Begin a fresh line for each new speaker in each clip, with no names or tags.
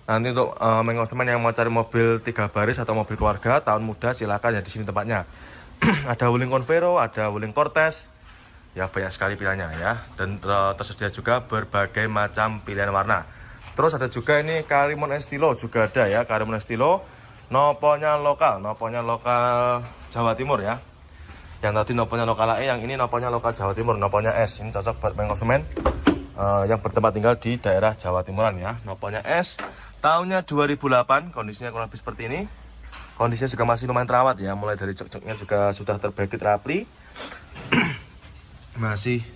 Nanti untuk mengosemen yang mau cari mobil 3 baris atau mobil keluarga tahun muda, silakan ya, di sini tempatnya. Ada Wuling Convero, ada Wuling Cortez, ya banyak sekali pilihannya ya. Dan tersedia juga berbagai macam pilihan warna. Terus ada juga ini Karimun Estilo juga ada ya, Karimun Estilo. Noponya lokal Jawa Timur ya. Yang tadi noponya lokal AE, yang ini noponya lokal Jawa Timur, noponya S. Ini cocok buat konsumen yang bertempat tinggal di daerah Jawa Timuran ya. Noponya S, tahunnya 2008, kondisinya kurang lebih seperti ini. Kondisinya juga masih lumayan terawat ya, mulai dari jok-joknya juga sudah terbaikit rapi. Masih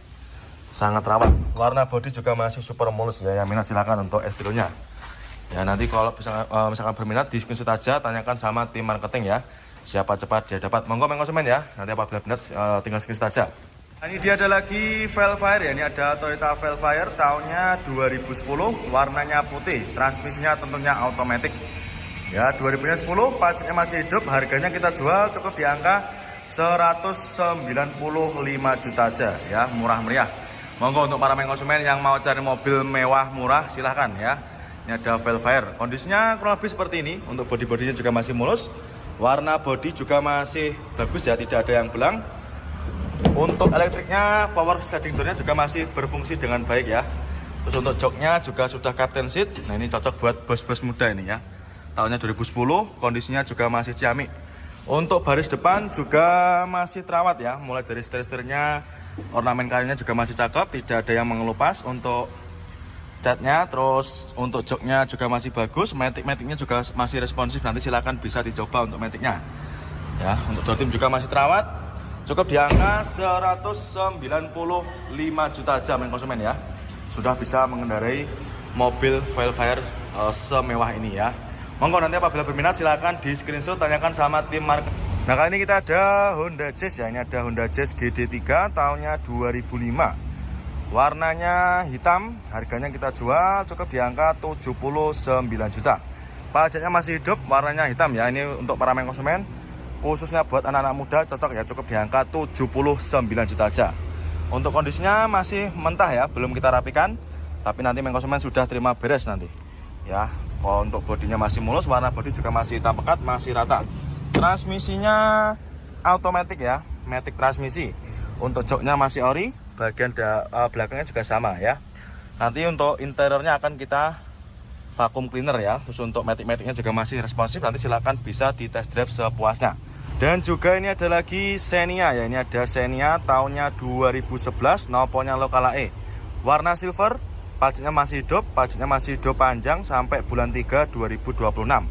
sangat terawat. Warna bodi juga masih super mulus ya. Yang minat silakan untuk Estilonya. Ya nanti kalau misalkan berminat, di screenshot aja, tanyakan sama tim marketing ya. Siapa cepat dia dapat. Monggo konsumen ya. Nanti apabila benar tinggal screenshot aja. Nah, ini dia ada lagi Velfire ya. Ini ada Toyota Velfire tahunnya 2010, warnanya putih, transmisinya tentunya automatic. Ya, 2010, pajaknya masih hidup, harganya kita jual cukup di angka 195 juta aja ya, murah meriah. Monggo untuk para konsumen yang mau cari mobil mewah murah, silahkan ya. Ini ada Velfire, kondisinya kurang lebih seperti ini. Untuk bodi-bodinya juga masih mulus, warna bodi juga masih bagus ya, tidak ada yang belang. Untuk elektriknya, power sliding door-nya juga masih berfungsi dengan baik ya. Terus untuk joknya juga sudah captain seat. Nah ini cocok buat bos-bos muda ini ya. Tahunnya 2010, kondisinya juga masih ciamik. Untuk baris depan juga masih terawat ya. Mulai dari setir-setirnya, ornamen kayunya juga masih cakep, tidak ada yang mengelupas. Untuk catnya, terus untuk joknya juga masih bagus. Matic-maticnya juga masih responsif. Nanti silakan bisa dicoba untuk maticnya. Ya, untuk door trim juga masih terawat. Cukup di angka 195 juta aja konsumen ya. Sudah bisa mengendarai mobil Velfire semewah ini ya. Monggo nanti apabila berminat silahkan di screenshot, tanyakan sama tim market. Nah kali ini kita ada Honda Jazz ya. Ini ada Honda Jazz GD3 tahunnya 2005. Warnanya hitam, harganya kita jual cukup di angka 79 juta. Pajaknya masih hidup, warnanya hitam ya. Ini untuk para konsumen, khususnya buat anak-anak muda cocok ya, cukup di angka 79 juta aja. Untuk kondisinya masih mentah ya, belum kita rapikan, tapi nanti konsumen sudah terima beres nanti ya. Kalau untuk bodinya masih mulus, warna bodi juga masih hitam pekat, masih rata. Transmisinya automatic ya, matic transmisi. Untuk joknya masih ori, bagian belakangnya juga sama ya. Nanti untuk interiornya akan kita vacuum cleaner ya. Terus untuk matic-maticnya juga masih responsif, nanti silakan bisa di test drive sepuasnya. Dan juga ini ada lagi Xenia ya. Ini ada Xenia tahunnya 2011, noponya lokal AE. Warna silver, pajaknya masih hidup panjang sampai bulan 3 2026.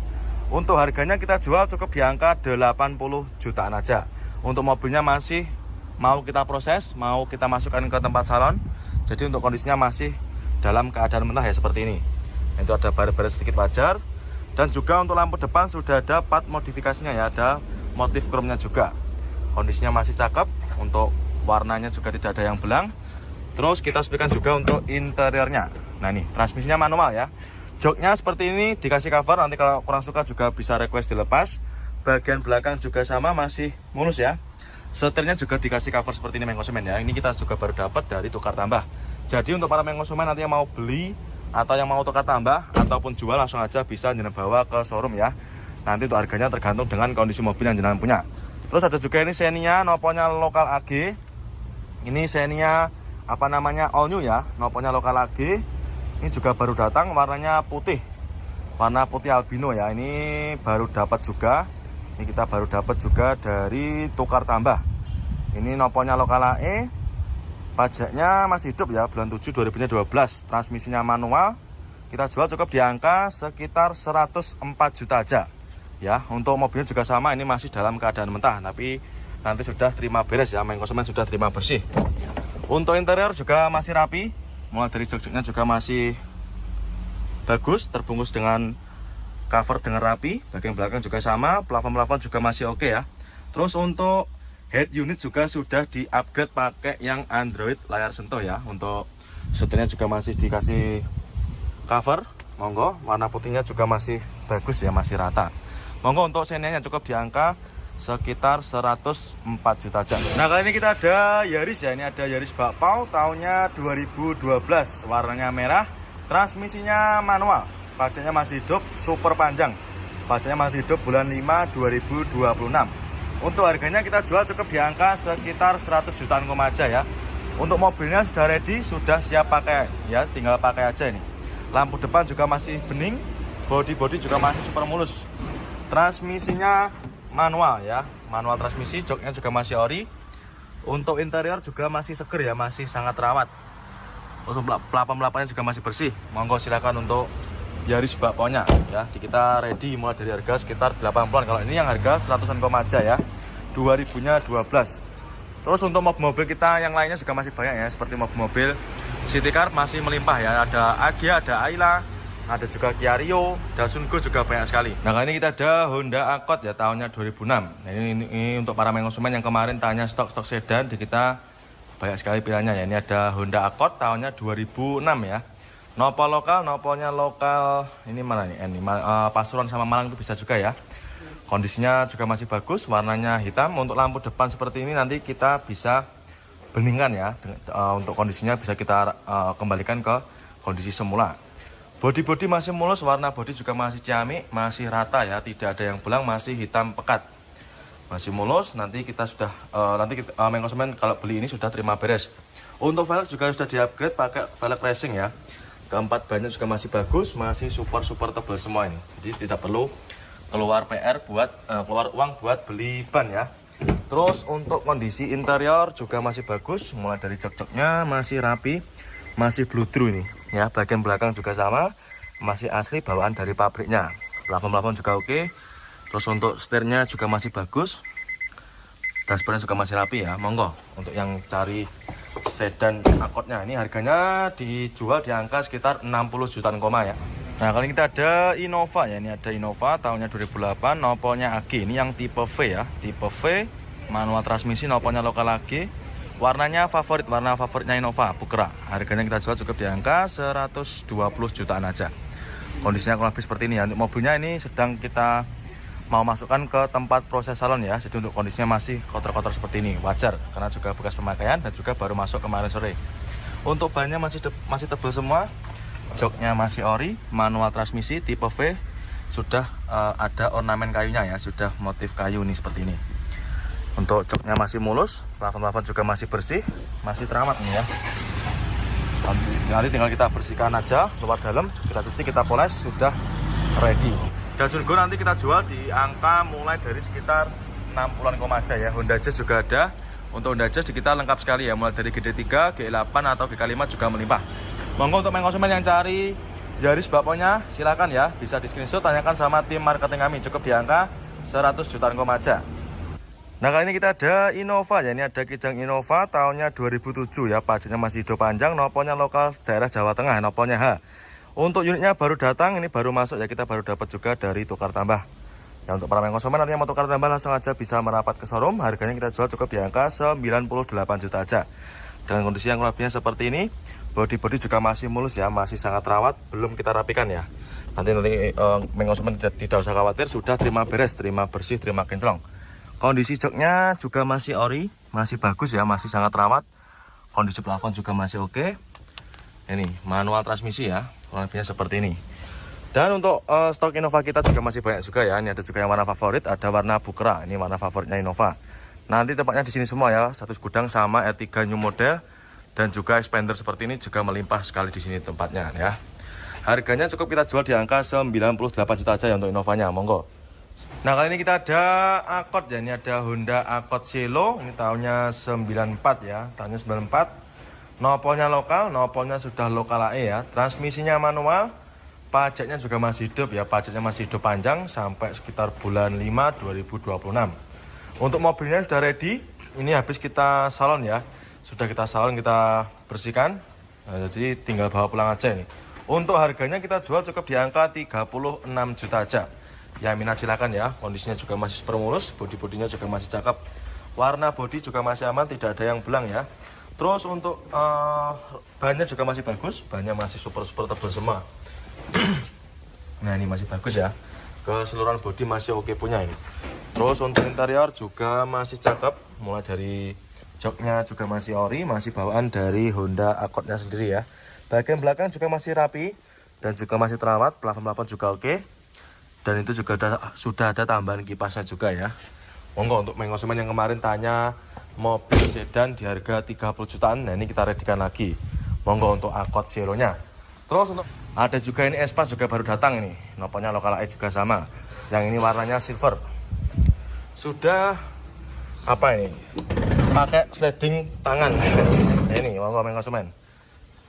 Untuk harganya kita jual cukup di angka 80 jutaan aja. Untuk mobilnya masih mau kita proses, mau kita masukkan ke tempat salon. Jadi untuk kondisinya masih dalam keadaan mentah ya, seperti ini. Itu ada baret-baret sedikit wajar. Dan juga untuk lampu depan sudah ada part modifikasinya ya, ada motif chrome-nya juga. Kondisinya masih cakep, untuk warnanya juga tidak ada yang belang. Terus kita sepikan juga untuk interiornya. Nah ini transmisinya manual ya. Joknya seperti ini, dikasih cover, nanti kalau kurang suka juga bisa request dilepas. Bagian belakang juga sama, masih mulus ya. Setirnya juga dikasih cover seperti ini konsumen ya. Ini kita juga baru dapat dari tukar tambah. Jadi untuk para konsumen nanti yang mau beli atau yang mau tukar tambah ataupun jual, langsung aja bisa jenengan bawa ke showroom ya. Nanti untuk harganya tergantung dengan kondisi mobil yang jenengan punya. Terus ada juga ini Xenia, noponya lokal AG. Ini Xenia all new ya, noponya lokal AG. Ini juga baru datang, warnanya putih, warna putih albino ya. Ini baru dapat juga. Ini kita baru dapat juga dari tukar tambah. Ini noponya lokal AE. Pajaknya masih hidup ya, bulan 7 2012. Transmisinya manual. Kita jual cukup di angka sekitar 104 juta aja. Ya, untuk mobilnya juga sama, ini masih dalam keadaan mentah, tapi nanti sudah terima beres ya, konsumen sudah terima bersih. Untuk interior juga masih rapi, mulai dari jok-joknya juga masih bagus, terbungkus dengan cover dengan rapi. Bagian belakang juga sama, plafon-plafon juga masih oke ya. Terus untuk head unit juga sudah di-upgrade pakai yang Android layar sentuh ya. Untuk setirnya juga masih dikasih cover. Monggo, warna putihnya juga masih bagus ya, masih rata. Monggo untuk Xenia-nya cukup di angka sekitar 104 juta aja. Nah kali ini kita ada Yaris ya. Ini ada Yaris Bakpao tahunnya 2012. Warnanya merah, transmisinya manual. pajaknya masih hidup, super panjang. Pajaknya masih hidup bulan 5 2026. Untuk harganya kita jual cukup di angka sekitar 100 jutaan aja ya. Untuk mobilnya sudah ready, sudah siap pakai ya, tinggal pakai aja ini. Lampu depan juga masih bening, bodi juga masih super mulus. Transmisinya manual ya, manual transmisi, joknya juga masih ori. Untuk interior juga masih seger ya, masih sangat rawat. Untuk pelapon-pelaponnya juga masih bersih. Monggo silakan untuk Yaris bakponya ya. Kita ready mulai dari harga sekitar 80-an. Kalau ini yang harga 100-an aja ya. 2000-nya 12. Terus untuk mobil-mobil kita yang lainnya juga masih banyak ya, seperti mobil-mobil city car masih melimpah ya. Ada Agya, ada Ayla, ada juga Kia Rio, Datsun Go juga banyak sekali. Nah, kali ini kita ada Honda Accord ya, tahunnya 2006. Nah, ini untuk para konsumen yang kemarin tanya stok sedan, di kita banyak sekali pilihannya ya. Ini ada Honda Accord tahunnya 2006 ya. Nopol lokal, nopolnya lokal. Ini mana nih? Ini Pasuruan sama Malang itu bisa juga ya. Kondisinya juga masih bagus, warnanya hitam. Untuk lampu depan seperti ini nanti kita bisa beningkan ya. Untuk kondisinya bisa kita kembalikan ke kondisi semula. Bodi masih mulus, warna bodi juga masih ciamik, masih rata ya, tidak ada yang belang, masih hitam pekat. Masih mulus, nanti kita sudah konsumen kalau beli ini sudah terima beres. Untuk velg juga sudah di-upgrade pakai velg racing ya. Keempat bannya juga masih bagus, masih super tebal semua ini. Jadi tidak perlu keluar uang buat beli ban ya. Terus untuk kondisi interior juga masih bagus, mulai dari jok-joknya masih rapi, masih bludru ini ya. Bagian belakang juga sama, masih asli bawaan dari pabriknya. Plafon juga oke. Terus untuk setirnya juga masih bagus, dashboardnya juga masih rapi ya. Monggo untuk yang cari sedan Accordnya, ini harganya dijual di angka sekitar 60 jutaan ya. Nah, kali ini kita ada Innova ya. Ini ada Innova tahunnya 2008, nopolnya AG. Ini yang tipe V ya, tipe V, manual transmisi, nopolnya lokal AG. Warnanya favorit, warna favoritnya Innova, Bukra. Harganya kita jual cukup di angka 120 jutaan aja. Kondisinya kurang lebih seperti ini ya. Untuk mobilnya ini sedang kita mau masukkan ke tempat proses salon ya. Jadi untuk kondisinya masih kotor-kotor seperti ini, wajar karena juga bekas pemakaian dan juga baru masuk kemarin sore. Untuk bannya masih tebal semua. Joknya masih ori, manual transmisi tipe V, sudah ada ornamen kayunya ya, sudah motif kayu nih seperti ini. Untuk joknya masih mulus, plafon juga masih bersih, masih terawat nih ya. Nanti tinggal kita bersihkan aja luar dalam, kita cuci, kita poles, sudah ready. Datsun Go nanti kita jual di angka mulai dari sekitar 60-an aja ya. Honda Jazz juga ada. Untuk Honda Jazz kita lengkap sekali ya, mulai dari GD3, G8 atau G5 juga melimpah. Monggo untuk konsumen yang cari Yaris bakponya silakan ya, bisa di screenshot, tanyakan sama tim marketing kami, cukup di angka 100 jutaan aja. Nah, kali ini kita ada Innova ya. Ini ada Kijang Innova tahunnya 2007 ya, pajaknya masih hidup panjang, nopolnya lokal daerah Jawa Tengah, nopolnya H. Untuk unitnya baru datang, ini baru masuk ya, kita baru dapat juga dari tukar tambah. Ya, untuk para konsumen nantinya mau tukar tambah langsung aja bisa merapat ke showroom. Harganya kita jual cukup di angka 98 juta aja. Dengan kondisi yang lebihnya seperti ini, bodi juga masih mulus ya, masih sangat rawat, belum kita rapikan ya. Nanti konsumen tidak usah khawatir, sudah terima beres, terima bersih, terima kinclong. Kondisi joknya juga masih ori, masih bagus ya, masih sangat rawat. Kondisi plafon juga masih oke. Ini manual transmisi ya, kurang lebihnya seperti ini. Dan untuk stok Innova kita juga masih banyak juga ya. Ini ada juga yang warna favorit, ada warna Bukra. Ini warna favoritnya Innova. Nanti tempatnya di sini semua ya, satu gudang sama R3 new model dan juga expander seperti ini juga melimpah sekali di sini tempatnya ya. Harganya cukup kita jual di angka 98 juta aja ya untuk Innovanya, monggo. Nah, kali ini kita ada Accord ya. Ini ada Honda Accord Cielo. Ini tahunnya 94 ya, tahunnya 94. Nopolnya lokal, nopolnya sudah lokal AE ya. Transmisinya manual, pajaknya juga masih hidup ya, pajaknya masih hidup panjang sampai sekitar bulan 5 2026. Untuk mobilnya sudah ready, ini habis kita salon ya. Sudah kita salon, kita bersihkan. Nah, jadi tinggal bawa pulang aja ini. Untuk harganya kita jual cukup di angka 36 juta aja. Ya, minat silakan ya. Kondisinya juga masih super mulus, bodinya juga masih cakep. Warna bodi juga masih aman, tidak ada yang belang ya. Terus untuk bannya juga masih bagus, bannya masih super tebal semua. Nah, ini masih bagus ya. Keseluruhan bodi masih oke punya ini. Terus untuk interior juga masih cakep, mulai dari joknya juga masih ori, masih bawaan dari Honda Accordnya sendiri ya. Bagian belakang juga masih rapi, dan juga masih terawat, plafon-plafon juga oke. Dan itu juga sudah ada tambahan kipasnya juga ya. Monggo untuk konsumen yang kemarin tanya mobil sedan di harga 30 jutaan, nah ini kita readykan lagi. Monggo untuk Accord Zero-nya. Terus untuk ada juga ini Espas juga baru datang ini. Nopanya Lokal AI juga sama. Yang ini warnanya silver. Sudah apa ini? Pakai sliding tangan. Nah, ini monggo konsumen.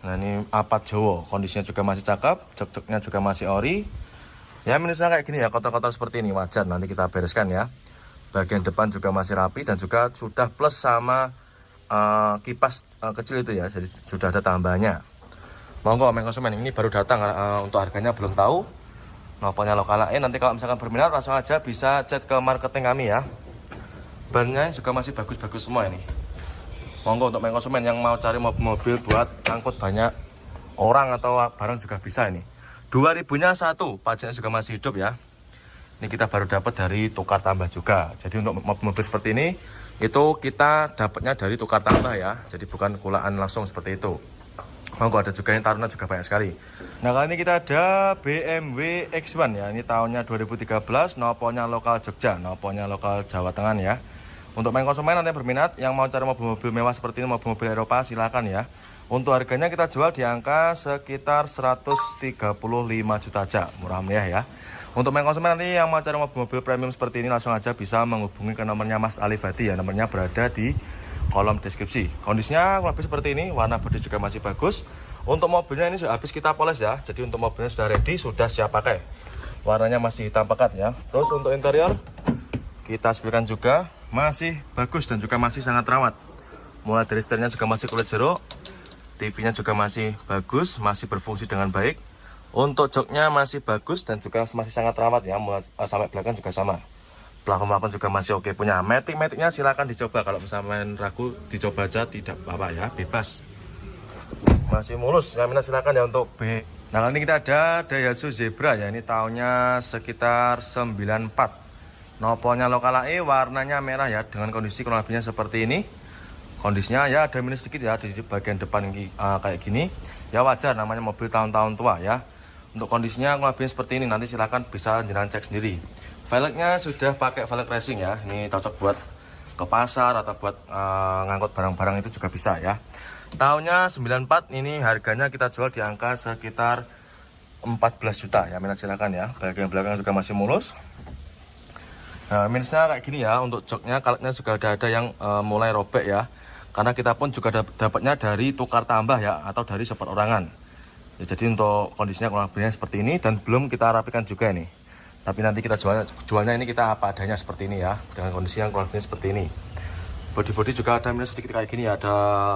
Nah ini Apat Jowo, kondisinya juga masih cakep, jok-joknya juga masih ori. Ya minusnya kayak gini ya, kotor-kotor seperti ini wajar, nanti kita bereskan ya. Bagian depan juga masih rapi dan juga sudah plus sama kipas kecil itu ya, jadi sudah ada tambahannya. Monggo konsumen, ini baru datang, untuk harganya belum tahu. Nopanya Lokal AI, nanti kalau misalkan berminat langsung aja bisa chat ke marketing kami ya. Bannya juga masih bagus-bagus semua ini. Monggo untuk konsumen yang mau cari mobil buat angkut banyak orang atau barang juga bisa ini. 2000-nya 1, pajaknya juga masih hidup ya. Ini kita baru dapat dari tukar tambah juga. Jadi untuk mobil seperti ini itu kita dapatnya dari tukar tambah ya. Jadi bukan kulaan langsung seperti itu. Monggo ada juga yang Taruna juga banyak sekali. Nah kali ini kita ada BMW X1 ya. Ini tahunnya 2013, noponya lokal Jogja, noponya lokal Jawa Tengah ya. Untuk konsumen nanti yang berminat yang mau cari mobil-mobil mewah seperti ini, mobil-mobil Eropa, silahkan ya. Untuk harganya kita jual di angka sekitar 135 juta aja, murah meriah ya. Untuk konsumen nanti yang mau cari mobil-mobil premium seperti ini langsung aja bisa menghubungi ke nomornya Mas Ali Fadi ya. Nomornya berada di kolom deskripsi. Kondisinya kurang lebih seperti ini, warna bodi juga masih bagus. Untuk mobilnya ini sudah habis kita poles ya. Jadi untuk mobilnya sudah ready, sudah siap pakai. Warnanya masih hitam pekat ya. Terus untuk interior kita sebutkan juga masih bagus dan juga masih sangat rawat. Mulai dari setirnya juga masih kulit jeruk, TV-nya juga masih bagus, masih berfungsi dengan baik. Untuk joknya masih bagus dan juga masih sangat rawat ya, mulai sampai belakang juga sama. Plafon-plafon juga masih oke punya. Matic-maticnya silahkan dicoba, kalau misalnya ragu dicoba aja, tidak apa-apa ya, bebas. Masih mulus, yang minat silahkan ya untuk B. Nah kali ini kita ada Daihatsu Zebra ya, ini tahunnya sekitar 94. Noponya Lokal AI, warnanya merah ya, dengan kondisi kurang lebihnya seperti ini. Kondisinya ya ada minus sedikit ya di bagian depan kayak gini. Ya wajar, namanya mobil tahun-tahun tua ya. Untuk kondisinya kurang lebihnya seperti ini, nanti silahkan bisa jenengan cek sendiri. Velgnya sudah pakai velg racing ya, ini cocok buat ke pasar atau buat ngangkut barang-barang itu juga bisa ya. Tahunnya 94, ini harganya kita jual di angka sekitar 14 juta ya, minat silahkan ya. Bagian belakang juga masih mulus. Nah, minusnya kayak gini ya, untuk joknya, kalknya juga ada yang mulai robek ya. Karena kita pun juga dapatnya dari tukar tambah ya, atau dari seperorangan. Ya, jadi untuk kondisinya kurang lebihnya seperti ini dan belum kita rapikan juga ini. Tapi nanti kita jualnya ini kita apa adanya seperti ini ya, dengan kondisi yang kurang lebihnya seperti ini. Bodi-bodi juga ada minus sedikit kayak gini ya, ada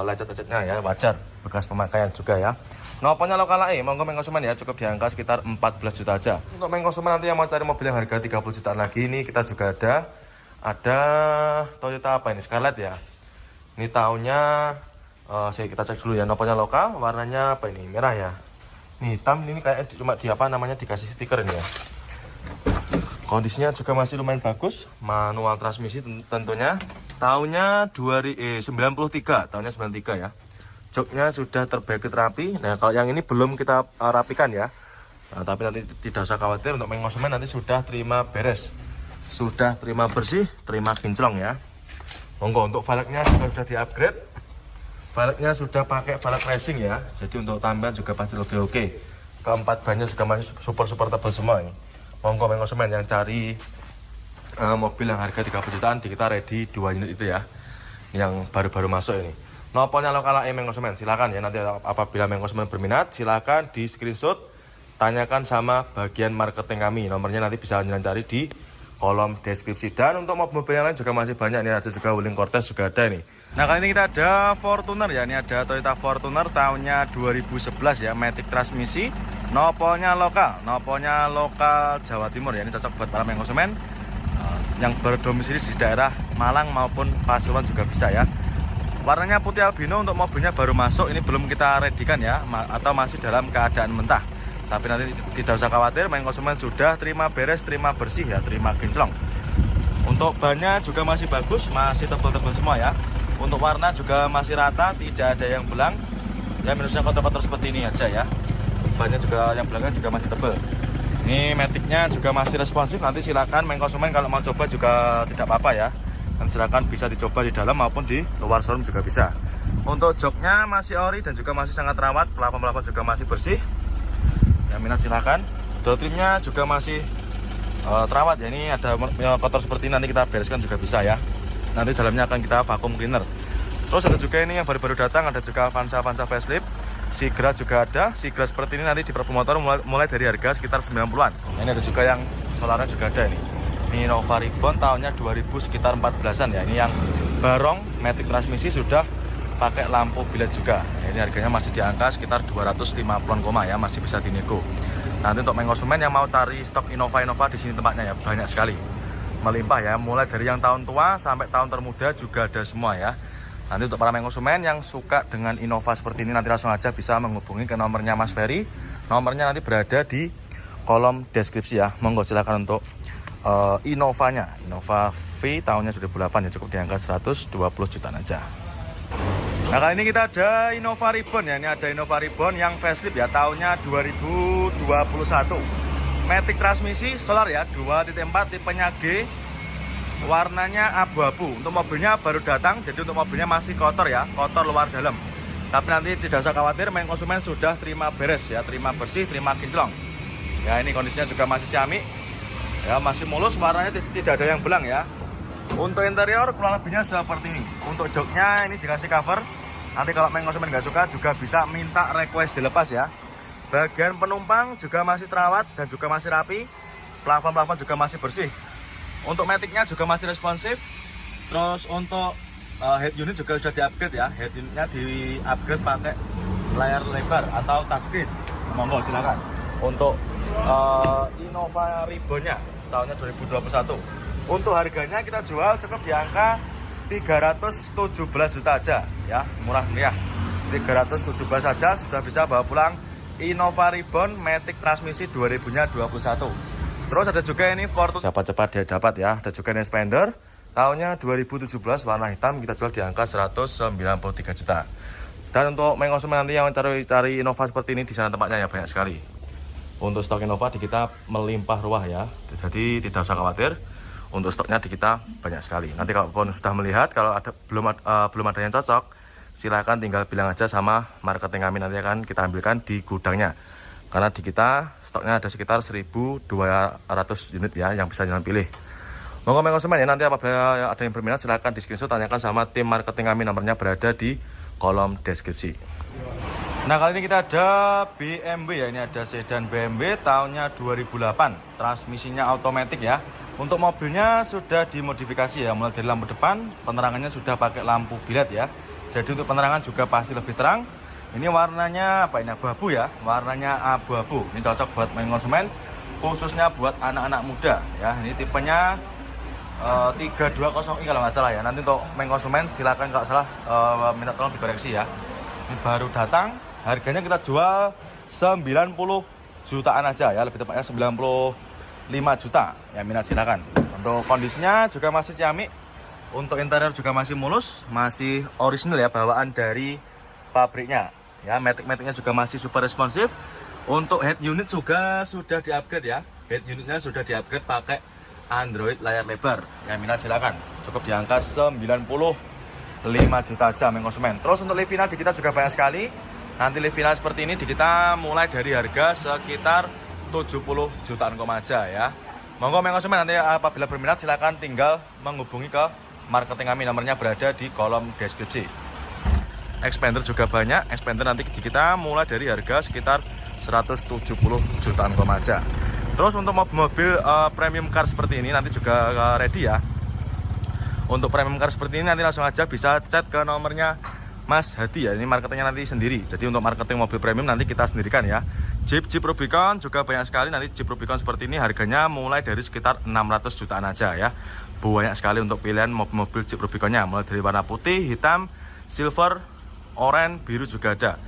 lecet-lecetnya ya, wajar, bekas pemakaian juga ya. Noponya Lokal AI, monggo konsumen ya, cukup di angka sekitar 14 juta aja. Untuk konsumen nanti yang mau cari mobil yang harga 30 jutaan lagi, ini kita juga ada Toyota apa ini, Scarlett ya. Ini tahunnya kita cek dulu ya, noponya lokal, warnanya apa ini, merah ya. Ini hitam, ini kayak cuma di apa namanya, dikasih stiker ini ya. Kondisinya juga masih lumayan bagus, manual transmisi tentunya. Tahunnya 93, tahunnya 93 ya. Joknya sudah terbracket rapi. Nah kalau yang ini belum kita rapikan ya. Nah, tapi nanti tidak usah khawatir, untuk konsumen nanti sudah terima beres, sudah terima bersih, terima kinclong ya. Monggo untuk velgnya juga sudah di-upgrade. Velgnya sudah pakai velg racing ya. Jadi untuk tampilan juga pasti lebih oke. Keempat bannya juga masih super tebal semua ini. Monggo konsumen yang cari mobil yang harga 30 jutaan, di kita ready 2 unit itu ya. Yang baru-baru masuk ini. Noponya Lokal AI konsumen, silakan ya, nanti apabila konsumen berminat silakan di screenshot, tanyakan sama bagian marketing kami, nomornya nanti bisa jalan cari di kolom deskripsi. Dan untuk mobil-mobil yang lain juga masih banyak nih, ada juga Wuling Cortez juga ada nih. Nah kali ini kita ada Fortuner ya, ini ada Toyota Fortuner tahunnya 2011 ya, matic transmisi, noponya lokal Jawa Timur ya, ini cocok buat para konsumen yang berdomisili di daerah Malang maupun Pasuruan juga bisa ya. Warnanya putih albino, untuk mobilnya baru masuk, ini belum kita readykan ya, atau masih dalam keadaan mentah. Tapi nanti tidak usah khawatir, konsumen sudah terima beres, terima bersih ya, terima kinclong. Untuk bannya juga masih bagus, masih tebal-tebal semua ya. Untuk warna juga masih rata, tidak ada yang belang. Ya minusnya kotor-kotor seperti ini aja ya. bannya juga yang belakang juga masih tebal. Ini maticnya juga masih responsif. Nanti silakan main konsumen kalau mau coba juga tidak apa-apa ya. Dan silakan bisa dicoba di dalam maupun di luar showroom juga bisa. Untuk joknya masih ori dan juga masih sangat rawat. Pelafon-pelafon juga masih bersih. Yang minat silakan. Door trimnya juga masih terawat ya. Ini ada kotor seperti ini, nanti kita bereskan juga bisa ya. Nanti dalamnya akan kita vacuum cleaner. Terus ada juga ini yang baru-baru datang, ada juga Avanza facelift. Sigra juga ada. Sigra seperti ini nanti di Prabu Motor mulai dari harga sekitar 90-an. Ini ada juga yang solarnya juga ada ini. Ini Nova Ribbon tahunnya 2000 sekitar 14-an ya. Ini yang barong matic transmisi sudah pakai lampu bilet juga. Ini harganya masih di angka sekitar 250-an ya, masih bisa dinego. Nanti untuk main konsumen yang mau cari stok Innova di sini tempatnya ya, banyak sekali. Melimpah ya, mulai dari yang tahun tua sampai tahun termuda juga ada semua ya. Nanti untuk para main konsumen yang suka dengan Innova seperti ini, nanti langsung aja bisa menghubungi ke nomornya Mas Ferry. Nomornya nanti berada di kolom deskripsi ya. Monggo silakan untuk Innovanya. Innova V tahunnya sudah 2008 ya, cukup di angka 120 jutaan aja. Nah, kali ini kita ada Innova Ribbon ya. Ini ada Innova Ribbon yang facelift ya, tahunnya 2021. Matic transmisi solar ya, 2.4 tipenya G. Warnanya abu-abu. Untuk mobilnya baru datang, jadi untuk mobilnya masih kotor ya, kotor luar dalam. Tapi nanti tidak usah khawatir, main konsumen sudah terima beres ya, terima bersih, terima kinclong. Ya, ini kondisinya juga masih ciamik. Ya, masih mulus, warnanya tidak ada yang belang ya. Untuk interior kurang lebihnya seperti ini. Untuk joknya ini dikasih cover. Nanti kalau main konsumen nggak suka juga bisa minta request dilepas ya. Bagian penumpang juga masih terawat dan juga masih rapi. Plafon-plafon juga masih bersih. Untuk maticnya juga masih responsif. Terus untuk head unit juga sudah di-upgrade ya. Head unitnya di-upgrade pakai layar lebar atau touchscreen. Monggo silakan. Untuk Innova Ribbonnya tahunnya 2021. Untuk harganya kita jual cukup di angka 317 juta aja ya, murah meriah. 317 saja sudah bisa bawa pulang Innova Ribbon matic transmisi 2000-nya 21. Terus ada juga ini Fortuner, cepat dia dapat ya. Ada juga ini Spender tahunnya 2017 warna hitam, kita jual di angka 193 juta. Dan untuk main konsumen nanti yang cari Innova seperti ini, di sana tempatnya ya banyak sekali. Untuk stok Innova di kita melimpah ruah ya, jadi tidak usah khawatir. Untuk stoknya di kita banyak sekali. Nanti kalau pun sudah melihat, kalau ada belum ada yang cocok, silahkan tinggal bilang aja sama marketing kami, nanti akan kita ambilkan di gudangnya. Karena di kita stoknya ada sekitar 1.200 unit ya, yang bisa jalan pilih. Monggo main konsumen ya, nanti apabila ada yang berminat silahkan di screenshot, tanyakan sama tim marketing kami, nomornya berada di kolom deskripsi. Nah, kali ini kita ada BMW ya, ini ada sedan BMW tahunnya 2008, transmisinya otomatis ya. Untuk mobilnya sudah dimodifikasi ya, mulai dari lampu depan, penerangannya sudah pakai lampu bilet ya. Jadi untuk penerangan juga pasti lebih terang. Ini warnanya apa ini, abu-abu ya, warnanya abu-abu. Ini cocok buat main konsumen, khususnya buat anak-anak muda ya. Ini tipenya 320i kalau nggak salah ya. Nanti untuk main konsumen silakan kalau salah minta tolong dikoreksi ya. Ini baru datang, harganya kita jual 90 jutaan aja ya, lebih tepatnya 95 juta. Ya, minat silakan. Untuk kondisinya juga masih ciamik. Untuk interior juga masih mulus, masih original ya, bawaan dari pabriknya. Ya, matic-maticnya juga masih super responsif. Untuk head unit juga sudah di-upgrade ya. Head unitnya sudah di-upgrade pakai Android layar lebar. Ya, minat silakan. Cukup di angka 95 juta aja main konsumen. Terus untuk Livina di kita juga banyak sekali. Nanti Livina seperti ini di kita mulai dari harga sekitar 70 jutaan aja ya. Monggo main konsumen, nanti apabila berminat silahkan tinggal menghubungi ke marketing kami, nomornya berada di kolom deskripsi. Expander juga banyak. Expander nanti di kita mulai dari harga sekitar 170 jutaan aja. Terus untuk mobil-mobil premium car seperti ini nanti juga ready ya. Untuk premium car seperti ini nanti langsung aja bisa chat ke nomornya Mas Hadi ya. Ini marketingnya nanti sendiri. Jadi untuk marketing mobil premium nanti kita sendirikan ya. Jeep Rubicon juga banyak sekali. Nanti Jeep Rubicon seperti ini harganya mulai dari sekitar 600 jutaan aja ya. Banyak sekali untuk pilihan mobil-mobil Jeep Rubiconnya. Mulai dari warna putih, hitam, silver, oranye, biru juga ada.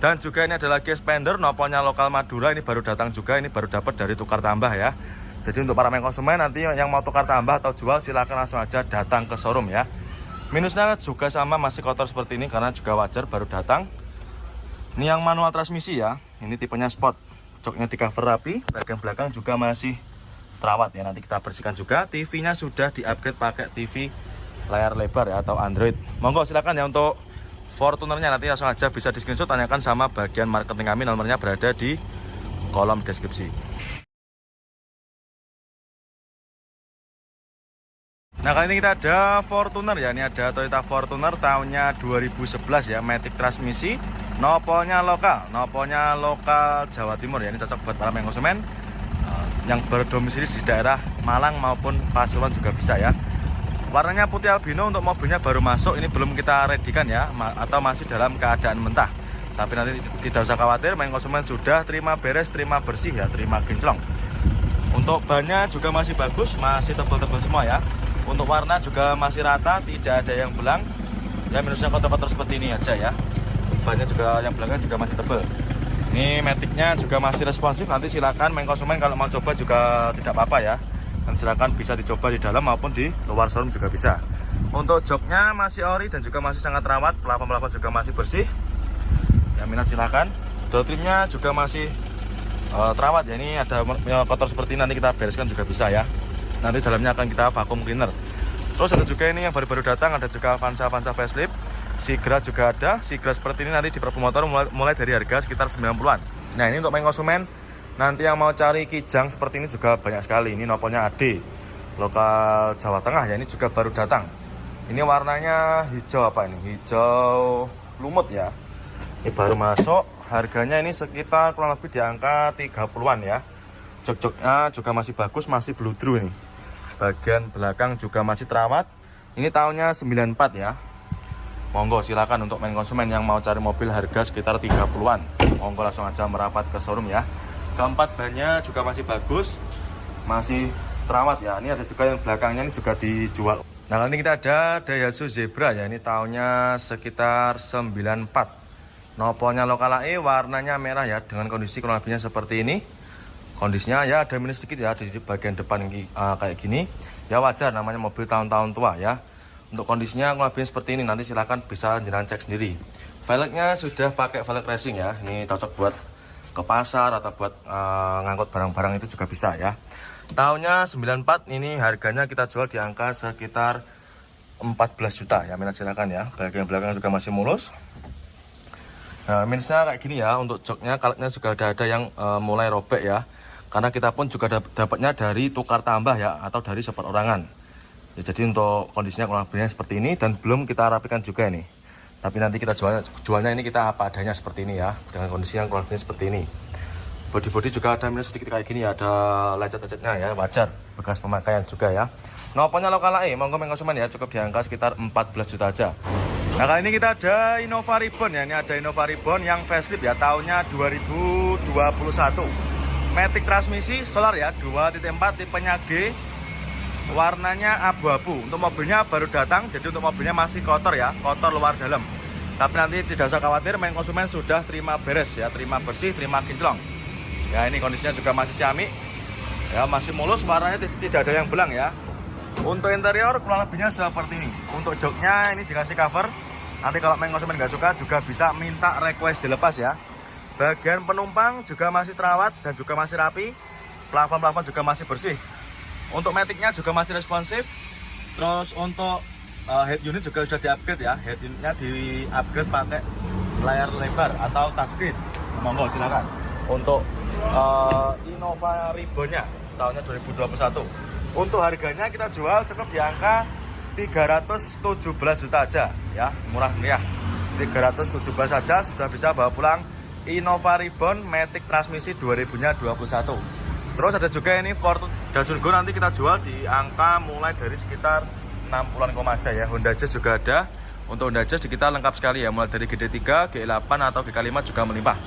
Dan juga ini ada lagi Expander noponya lokal Madura. Ini baru datang juga. Ini baru dapat dari tukar tambah ya. Jadi untuk para main konsumen nanti yang mau tukar tambah atau jual silahkan langsung aja datang ke showroom ya. Minusnya juga sama, masih kotor seperti ini karena juga wajar baru datang. Ini yang manual transmisi ya. ini tipenya sport. Joknya di cover rapi, bagian belakang juga masih terawat ya. Nanti kita bersihkan juga. TV-nya sudah di-upgrade pakai TV layar lebar ya, atau Android. Monggo silakan ya untuk Fortunernya, nanti langsung aja bisa di screenshot, tanyakan sama bagian marketing kami, nomornya berada di kolom deskripsi. Nah, kali ini kita ada Fortuner ya. Ini ada Toyota Fortuner tahunnya 2011 ya, matic transmisi, nopolnya lokal Jawa Timur ya. Ini cocok buat para konsumen yang berdomisili di daerah Malang maupun Pasuruan juga bisa ya. Warnanya putih albino. Untuk mobilnya baru masuk, ini belum kita redikan ya, atau masih dalam keadaan mentah. Tapi nanti tidak usah khawatir, konsumen sudah terima beres, terima bersih ya, terima kinclong. Untuk bannya juga masih bagus, masih tebal-tebal semua ya. Untuk warna juga masih rata, tidak ada yang belang. Ya, minusnya kotor-kotor seperti ini aja ya. Bannya juga yang belakang juga masih tebal. Ini maticnya juga masih responsif. Nanti silakan konsumen kalau mau coba juga tidak apa-apa ya. Dan silakan bisa dicoba di dalam maupun di luar showroom juga bisa. Untuk joknya masih ori dan juga masih sangat rawat. Pelafon-pelafon juga masih bersih. Yang minat silakan. Door trimnya juga masih terawat ya. Ini ada kotor seperti ini, nanti kita bereskan juga bisa ya. Nanti dalamnya akan kita vacuum cleaner. Terus ada juga ini yang baru-baru datang, ada juga Avanza facelift. Sigra juga ada. Sigra seperti ini nanti di Prabu Motor mulai dari harga sekitar 90-an. Nah, ini untuk konsumen nanti yang mau cari kijang seperti ini juga banyak sekali. Ini nopolnya AD lokal Jawa Tengah ya. Ini juga baru datang. Ini warnanya hijau apa ini? Hijau lumut ya. Ini baru masuk. Harganya ini sekitar kurang lebih di angka 30-an ya. Jok-joknya juga masih bagus, masih bludru ini. Bagian belakang juga masih terawat. Ini tahunnya 94 ya. Monggo silakan untuk konsumen yang mau cari mobil harga sekitar 30-an. Monggo langsung aja merapat ke showroom ya. Keempat bannya juga masih bagus, masih terawat ya. Ini ada juga yang belakangnya ini juga dijual. Nah, kali ini kita ada Daihatsu Zebra ya. Ini tahunnya sekitar 94. Nopolnya lokal AE, warnanya merah ya, dengan kondisi kurang lebihnya seperti ini. Kondisinya ya ada minus sedikit ya di bagian depan kayak gini. Ya wajar, namanya mobil tahun-tahun tua ya. Untuk kondisinya kurang lebihnya seperti ini, nanti silahkan bisa jenengan cek sendiri. Velgnya sudah pakai velg racing ya. Ini cocok buat ke pasar atau buat ngangkut barang-barang itu juga bisa ya. Tahunnya 94, ini harganya kita jual di angka sekitar 14 juta ya. Minat silakan ya. Bagian belakang juga masih mulus. Nah, minusnya kayak gini ya. Untuk joknya, kaleknya juga ada yang mulai robek ya. Karena kita pun juga dapatnya dari tukar tambah ya, atau dari seperorangan ya. Jadi untuk kondisinya kurang lebihnya seperti ini, dan belum kita rapikan juga ini. Tapi nanti kita jualnya ini kita apa adanya seperti ini ya, dengan kondisi yang kurang lebihnya seperti ini. Bodi-bodi juga ada minus sedikit kayak gini ya, ada lecet-lecetnya ya, wajar, bekas pemakaian juga ya. Nopolnya lokal AE, monggo konsumen ya, cukup di angka sekitar 14 juta aja. Nah, kali ini kita ada Innova Reborn ya. Ini ada Innova Reborn yang facelift ya, tahunnya 2021. Matic transmisi solar ya, 2.4, tipenya G. Warnanya abu-abu. Untuk mobilnya baru datang, jadi untuk mobilnya masih kotor ya, kotor luar dalam. Tapi nanti tidak usah khawatir, konsumen sudah terima beres ya, terima bersih, terima kinclong. Ya, ini kondisinya juga masih ciamik. Ya, masih mulus, warnanya tidak ada yang belang ya. Untuk interior kurang lebihnya seperti ini. Untuk joknya ini dikasih cover. Nanti kalau konsumen nggak suka juga bisa minta request dilepas ya. Bagian penumpang juga masih terawat dan juga masih rapi. Plafon-plafon juga masih bersih. Untuk maticnya juga masih responsif. Terus untuk head unit juga sudah di-upgrade ya. Head unitnya di-upgrade pakai layar lebar atau touchscreen. Monggo silakan. Untuk Innova Reborn-nya tahunnya 2021. Untuk harganya kita jual cukup di angka 317 juta aja ya, murah meriah. 317 saja sudah bisa bawa pulang Innova Reborn matic transmisi 2021. Terus ada juga ini Ford Datsun Go, nanti kita jual di angka mulai dari sekitar 60-an aja ya. Honda Jazz juga ada. Untuk Honda Jazz kita lengkap sekali ya, mulai dari GD3, G8 atau G5 juga melimpah.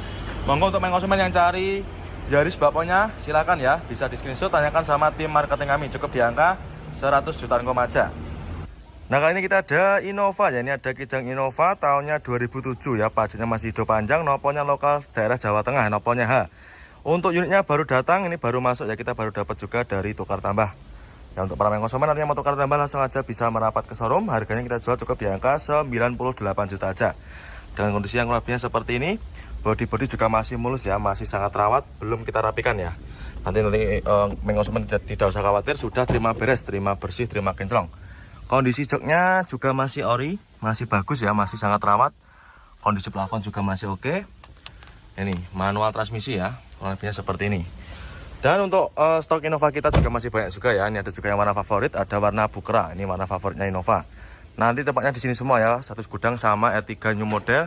Monggo untuk konsumen yang cari Yaris bakponya silakan ya, bisa di screenshot, tanyakan sama tim marketing kami, cukup di angka 100 jutaan aja. Nah, kali ini kita ada Innova ya. Ini ada kijang Innova tahunnya 2007 ya, pajaknya masih hidup panjang, nopolnya lokal daerah Jawa Tengah, nopolnya H. Untuk unitnya baru datang, ini baru masuk ya, kita baru dapat juga dari tukar tambah. Ya, untuk para konsumen nanti yang mau tukar tambah langsung aja bisa merapat ke showroom. Harganya kita jual cukup di angka 98 juta aja. Dengan kondisi yang lebihnya seperti ini. Body juga masih mulus ya, masih sangat rawat, belum kita rapikan ya. Nanti konsumen tidak usah khawatir, sudah terima beres, terima bersih, terima kinclong. Kondisi joknya juga masih ori, masih bagus ya, masih sangat rawat. Kondisi plafon juga masih oke. Ini manual transmisi ya, kurang lebihnya seperti ini. Dan untuk stok Innova kita juga masih banyak juga ya. Ini ada juga yang warna favorit, ada warna Bukra. Ini warna favoritnya Innova. Nanti tempatnya di sini semua ya, satu gudang sama R3 new model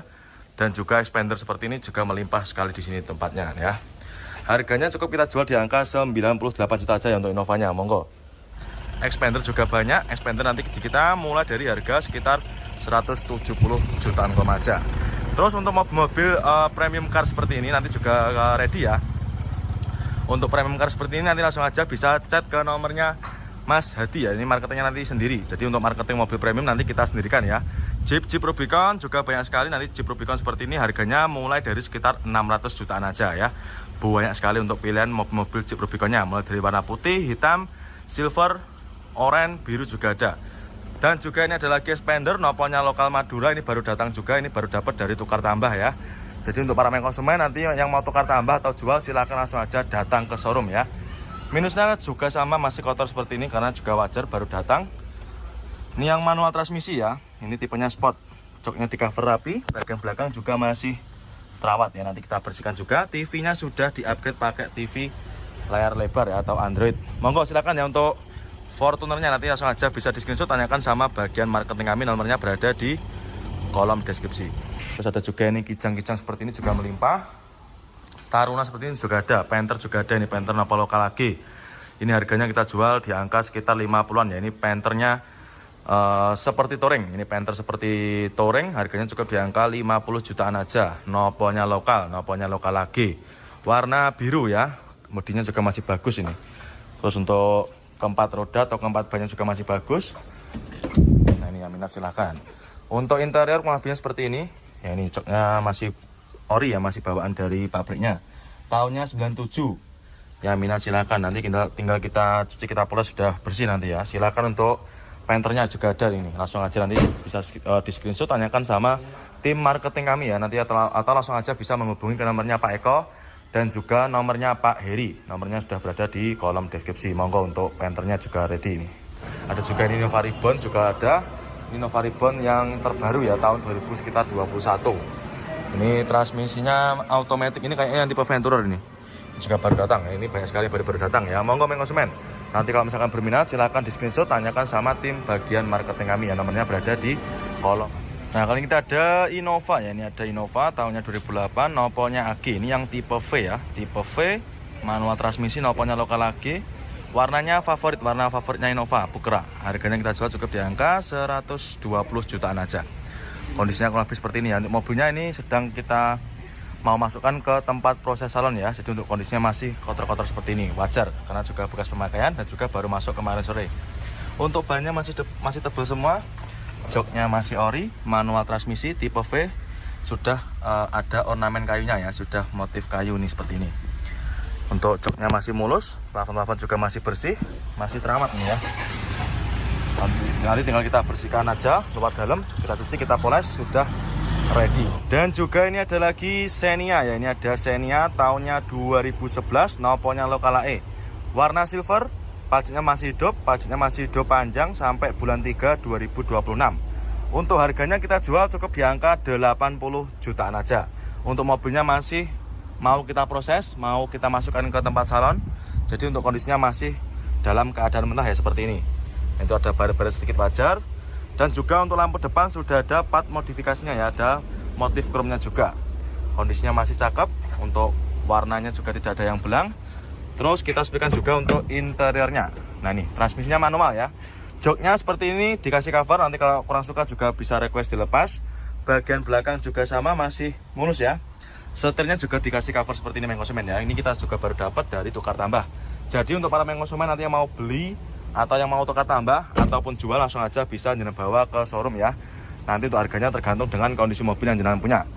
dan juga expander seperti ini juga melimpah sekali di sini tempatnya ya. Harganya cukup kita jual di angka 98 juta aja ya untuk Innovanya, monggo. Expander juga banyak, expander nanti kita mulai dari harga sekitar 170 jutaan aja. Terus untuk mobil-mobil premium car seperti ini nanti juga ready ya. Untuk premium car seperti ini nanti langsung aja bisa chat ke nomornya Mas Hadi ya. Ini marketingnya nanti sendiri. Jadi untuk marketing mobil premium nanti kita sendirikan ya. Jeep Rubicon juga banyak sekali. Nanti Jeep Rubicon seperti ini harganya mulai dari sekitar 600 jutaan aja ya. Banyak sekali untuk pilihan mobil-mobil Jeep Rubiconnya. Mulai dari warna putih, hitam, silver, oranye, biru juga ada. Dan juga ini ada lagi expander noponya lokal Madura. Ini baru datang juga. Ini baru dapat dari tukar tambah ya. Jadi untuk para konsumen nanti yang mau tukar tambah atau jual silahkan langsung aja datang ke showroom ya. Minusnya juga sama, masih kotor seperti ini karena juga wajar baru datang. Ini yang manual transmisi ya. Ini tipenya sport. Joknya di cover rapi, bagian belakang juga masih terawat ya. Nanti kita bersihkan juga. TV-nya sudah di-upgrade pakai TV layar lebar ya atau Android. Monggo silakan ya untuk Fortunernya nanti langsung aja bisa di screenshot, tanyakan sama bagian marketing kami, nomornya berada di kolom deskripsi. Terus ada juga ini kijang-kijang seperti ini juga melimpah. Taruna seperti ini juga ada, Panther juga ada, ini Panther Napa lokal lagi. Ini harganya kita jual di angka sekitar 50-an ya. Ini Panthernya seperti touring, ini Panther seperti touring, harganya cukup di angka 50 jutaan aja. Noponya lokal lagi. Warna biru ya, kemudiannya juga masih bagus ini. Terus untuk keempat roda atau keempat bannya juga masih bagus. Nah ini yang minat silahkan. Untuk interior kurang lebihnya seperti ini. Ya ini joknya masih ori ya, masih bawaan dari pabriknya. Tahunnya 97. Ya minat silakan, nanti tinggal kita cuci, kita poles sudah bersih nanti ya. Silakan untuk painternya juga ada ini. Langsung aja nanti bisa di screenshot, tanyakan sama tim marketing kami ya. Nanti atau langsung aja bisa menghubungi ke nomornya Pak Eko dan juga nomornya Pak Heri. Nomornya sudah berada di kolom deskripsi. Monggo untuk painternya juga ready ini. Ada juga ini Innova Ribbon juga ada. Innova Ribbon yang terbaru ya, tahun 2021. Ini transmisinya automatic, ini kayaknya yang tipe Venturer ini. Juga baru datang, ini banyak sekali baru datang ya. Monggo konsumen. Nanti kalau misalkan berminat silahkan di screenshot, tanyakan sama tim bagian marketing kami ya. Nomornya berada di kolom. Nah kali ini kita ada Innova ya. Ini ada Innova tahunnya 2008, noponya AG. Ini yang tipe V ya, tipe V, manual transmisi, noponya lokal lagi. Warnanya favorit, warna favoritnya Innova, Bukra. Harganya kita jual cukup di angka 120 jutaan aja. Kondisinya kurang lebih seperti ini ya. Untuk mobilnya ini sedang kita mau masukkan ke tempat proses salon ya. Jadi untuk kondisinya masih kotor-kotor seperti ini, wajar karena juga bekas pemakaian dan juga baru masuk kemarin sore. Untuk bannya masih tebal semua. Joknya masih ori, manual transmisi tipe V. Sudah ada ornamen kayunya ya, sudah motif kayu ini seperti ini. Untuk joknya masih mulus, plafon juga masih bersih, masih terawat nih ya. Nanti tinggal kita bersihkan aja luar dalam, kita cuci, kita poles, sudah ready. Dan juga ini ada lagi Xenia ya, ini ada Xenia tahunnya 2011, noponya lokal AE. Warna silver, pajaknya masih hidup panjang sampai bulan 3 2026. Untuk harganya kita jual cukup di angka 80 jutaan aja. Untuk mobilnya masih mau kita proses, mau kita masukkan ke tempat salon. Jadi untuk kondisinya masih dalam keadaan mentah ya seperti ini. Itu ada bar-bar sedikit wajar. Dan juga untuk lampu depan sudah ada part modifikasinya ya, ada motif chrome-nya juga. Kondisinya masih cakep, untuk warnanya juga tidak ada yang belang. Terus kita sepikan juga untuk interiornya. Nah nih, transmisinya manual ya. Joknya seperti ini, dikasih cover, nanti kalau kurang suka juga bisa request dilepas. Bagian belakang juga sama, masih mulus ya. Setirnya juga dikasih cover seperti ini konsumen ya. Ini kita juga baru dapat dari tukar tambah. Jadi untuk para konsumen nanti yang mau beli atau yang mau tukar tambah ataupun jual, langsung aja bisa jenengan bawa ke showroom ya. Nanti untuk harganya tergantung dengan kondisi mobil yang jenengan punya.